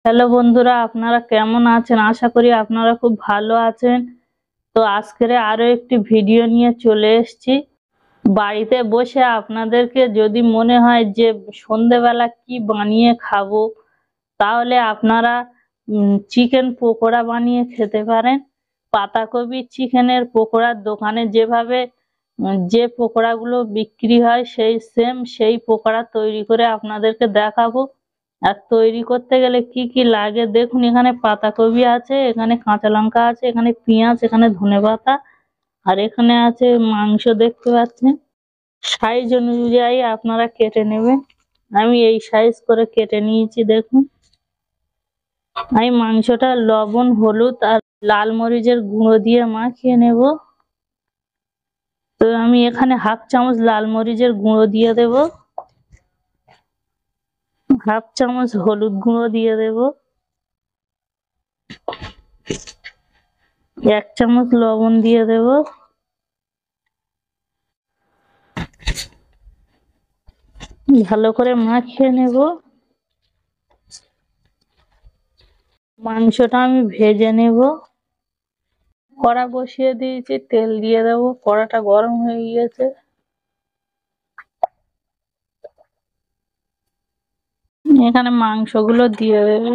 Hello বন্ধুরা, আপনারা কেমন আছেন? আশা করি আপনারা খুব ভালো আছেন। তো আজকের আরো একটি ভিডিও নিয়ে চলে এসেছি। বাড়িতে বসে আপনাদেরকে যদি মনে হয় যে সন্ধেবেলা কি বানিয়ে খাবো, তাহলে আপনারা চিকেন পকোড়া বানিয়ে খেতে পারেন। পাতাকপি চিকেনের পকোড়ার দোকানে যেভাবে যে পকোড়াগুলো বিক্রি হয় সেই পকোড়া তৈরি করে আপনাদেরকে দেখাবো। আর তৈরি করতে গেলে কি কি লাগে দেখুন। এখানে পাতাকপি আছে, এখানে কাঁচা লঙ্কা আছে, এখানে পেঁয়াজ, এখানে ধনেপাতা, আর এখানে আছে মাংস দেখতে পাচ্ছেন। সাইজ অনুযায়ী আপনারা কেটে নেবেন। আমি এই সাইজ করে কেটে নিয়েছি দেখুন। আমি মাংসটা লবণ, হলুদ আর লাল মরিচের গুঁড়ো দিয়ে মাখিয়ে নেব। তো আমি এখানে হাফ চামচ লাল মরিচের গুঁড়ো দিয়ে দেব, হাফ চামচ হলুদ গুঁড়ো দিয়ে দেব, 1 চামচ লবণ দিয়ে দেব, ভালো করে মাখিয়ে নেব। মাংসটা আমি ভেজে নেব। কড়া বসিয়ে দিয়েছি, তেল দিয়ে দেব। কড়াটা গরম হয়ে গিয়েছে। এখানে মাংসগুলো দিয়ে দেবে।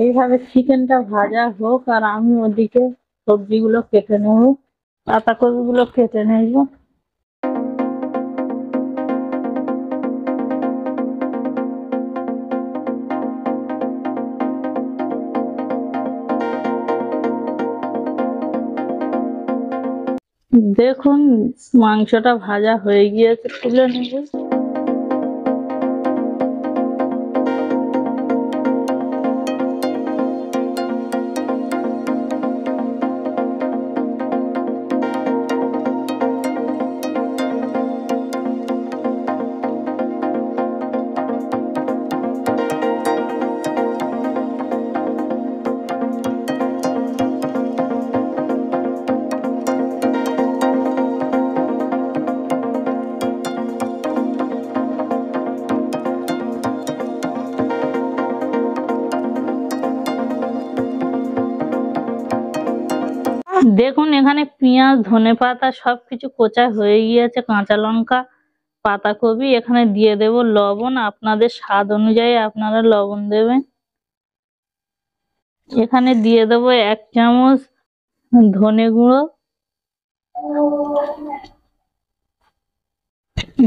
এইভাবে চিকেনটা ভাজা হোক আর আমি ওদিকে সবজিগুলো কেটে নেব। পাতাকপি গুলো কেটে নেব। দেখুন মাংসটা ভাজা হয়ে গিয়েছে, তুলে নেব। দেখুন এখানে পেঁয়াজ, ধনেপাতা সবকিছু কোচা হয়ে গিয়েছে, কাঁচা লঙ্কা, পাতাকপি। এখানে দিয়ে দেব লবণ। আপনাদের স্বাদ অনুযায়ী আপনারা লবণ দেবেন। এখানে দিয়ে দেব 1 চামচ ধনে গুঁড়ো,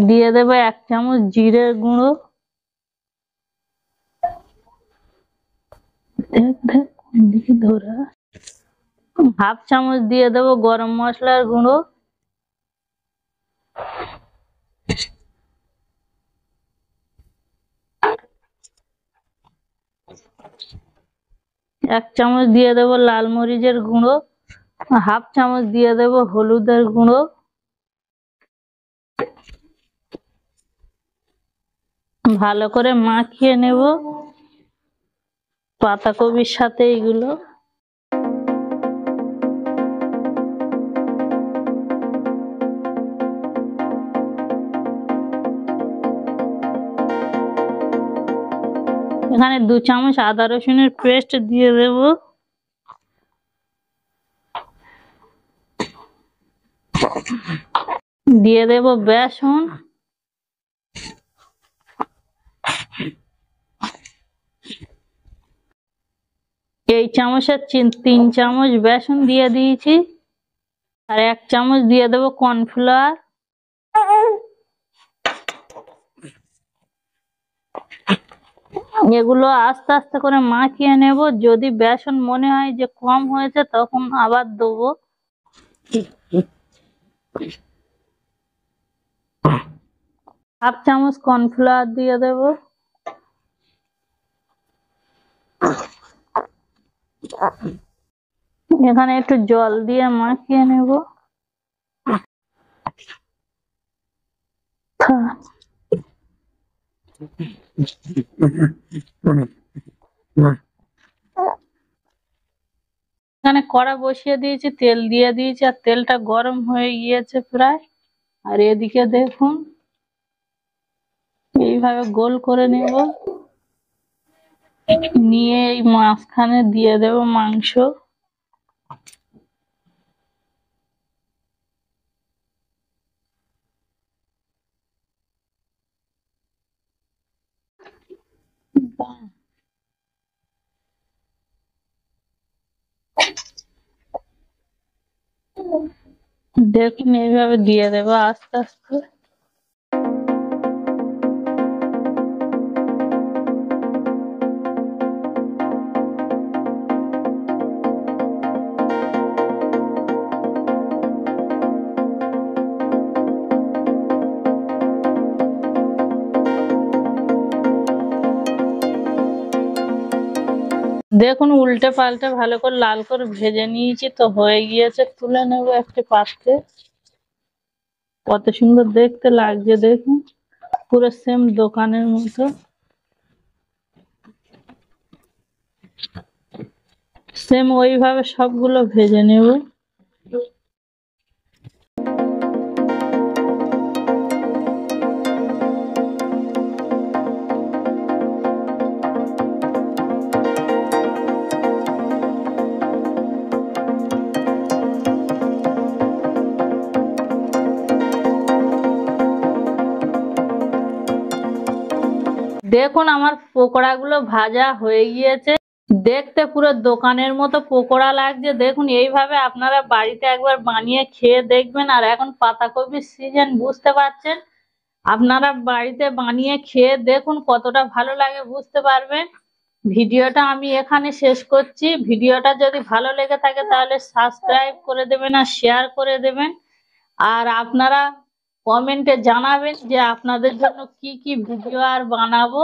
দিয়ে দেব 1 চামচ জিরে গুঁড়ো, হাফ চামচ দিয়ে দেব গরম মশলার গুঁড়ো, 1 চামচ দিয়ে দেব লাল মরিচের গুঁড়ো, হাফ চামচ দিয়ে দেব হলুদের গুঁড়ো। ভালো করে মাখিয়ে নেব পাতাকপির সাথে এগুলো। এখানে 2 চামচ আদা রসুনের পেস্ট দিয়ে দেব। দিয়ে দেব বেসন, এই চামচের 3 চামচ বেসন দিয়ে দিয়েছি। আর 1 চামচ দিয়ে দেব কর্নফ্লাওয়ার। এগুলো আস্তে আস্তে করে মাখিয়ে নেব। যদি বেসন মনে হয় যে কম হয়েছে তখন আবার দেবো। হাফ চামচ কর্নফ্লাওয়ার দিয়ে দেব। এখানে একটু জল দিয়ে মাখিয়ে নেব। এখানে কড়া বসিয়ে দিয়েছি, তেল দিয়ে দিয়েছি, আর তেলটা গরম হয়ে গিয়েছে প্রায়। আর এদিকে দেখুন এইভাবে গোল করে নেব, নিয়ে এই মাঝখানে দিয়ে দেব মাংস। দেখুন এইভাবে দিয়ে দেবো আস্তে আস্তে। দেখুন উল্টে পাল্টে ভালো করে লাল করে ভেজে নিয়েছি, তো হয়ে গিয়েছে। তুলে নেব একটি পাত্রে। কত সুন্দর দেখতে লাগছে দেখুন, পুরো সেম দোকানের মতো। সেম ওইভাবে সবগুলো ভেজে নেব। দেখুন আমার পকোড়াগুলো ভাজা হয়ে গিয়েছে, দেখতে পুরো দোকানের মতো পকোড়া লাগছে। দেখুন এইভাবে আপনারা বাড়িতে একবার বানিয়ে খেয়ে দেখবেন। আর এখন পাতাকপির সিজন, বুঝতে পারছেন। আপনারা বাড়িতে বানিয়ে খেয়ে দেখুন, কতটা ভালো লাগে বুঝতে পারবেন। ভিডিওটা আমি এখানে শেষ করছি। ভিডিওটা যদি ভালো লেগে থাকে তাহলে সাবস্ক্রাইব করে দেবেন আর শেয়ার করে দেবেন। আর আপনারা কমেন্টে জানাবেন যে আপনাদের জন্য কি কি ভিডিও আর বানাবো।